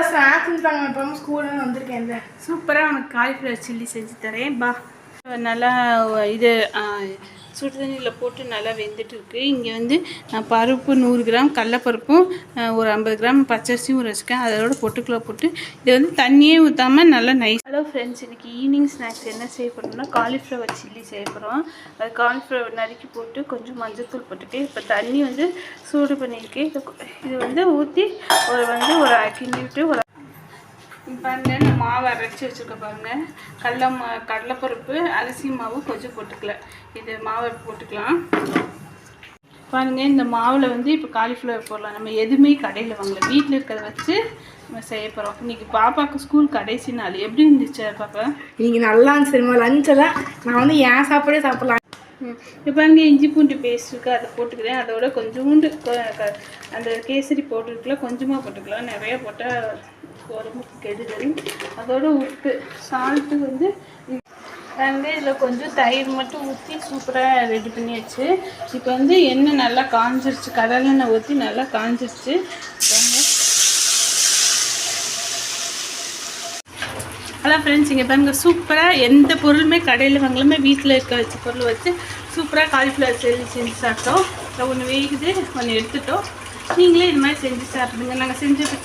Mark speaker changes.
Speaker 1: Snacks தாங்க இப்போ ஸ்கூலில் வந்திருக்கேன்.
Speaker 2: சூப்பராக உனக்கு காலிஃப்ளவர் சில்லி செஞ்சு தரேன் பா. நல்லா இது சுடு தண்ணியில் போட்டு நல்லா வெந்துட்டு இருக்குது. இங்கே வந்து நான் பருப்பு 100 கிராம், கடலப்பருப்பும் ஒரு 50 கிராம் பச்சரிசியும் வச்சுருக்கேன். அதோட பொட்டுக்குள்ளே போட்டு இது வந்து தண்ணியே ஊற்றாமல் நல்லா நைஸ். ஹலோ ஃப்ரெண்ட்ஸ், இன்றைக்கி ஈவினிங் ஸ்நாக்ஸ் என்ன செய்ய போகிறோம்னா காலிஃப்ளவர் சில்லி செய்ய போகிறோம். அது காலிஃப்ளவர் நறுக்கி போட்டு கொஞ்சம் மஞ்சள்தூள் போட்டுட்டு இப்போ தண்ணி வந்து சூடு பண்ணியிருக்கேன். இது வந்து ஊற்றி ஒரு கிண்டி விட்டு ஒரு பாருங்க, நான் மாவு அரைச்சி வச்சுருக்க பாருங்கள். கடலைப்பருப்பு அரிசி மாவு கொஞ்சம் போட்டுக்கல. இது மாவை போட்டுக்கலாம் பாருங்கள். இந்த மாவில் வந்து இப்போ காலிஃப்ளவர் போடலாம். நம்ம எதுவுமே கடையில் வாங்கல, வீட்டில் இருக்கிறத வச்சு நம்ம செய்ய போகிறோம். இன்றைக்கி பாப்பாவுக்கு ஸ்கூல் கடைசி நாள். எப்படி இருந்துச்சு பாப்பா?
Speaker 1: இன்றைக்கி நல்லா இருந்துச்சு. லஞ்செல்லாம் நான் வந்து ஏன் சாப்பாடே சாப்பிட்லாம்.
Speaker 2: இப்போ பாருங்க, இஞ்சி பூண்டு பேஸ்ட் இருக்குது, அதை போட்டுக்கிறேன். அதோட கொஞ்சோண்டு அந்த கேசரி போட்டுருக்குல கொஞ்சமாக போட்டுக்கலாம். நிறையா போட்டால் உடம்புக்கு கெடுதல். அதோட உப்பு சால்ட்டு வந்து இதில் கொஞ்சம் தயிர் மட்டும் ஊற்றி சூப்பராக ரெடி பண்ணியாச்சு. இப்போ வந்து எண்ணெய் நல்லா காஞ்சிருச்சு, கடலெண்ணெய் ஊற்றி நல்லா காஞ்சிருச்சு. அதான் ஃப்ரெண்ட்ஸ், இங்கே பாருங்கள், சூப்பராக எந்த பொருளுமே கடையில் வாங்கலாமே வீட்டில் இருக்க வச்ச பொருள் வச்சு சூப்பராக காலிஃப்ளவர் செஞ்சு சாப்பிட்டோம். ஒன்று வேகுது, ஒன்று எடுத்துட்டோம். நீங்களே இது மாதிரி செஞ்சு சாப்பிடுங்க. நாங்கள் செஞ்சு வச்சு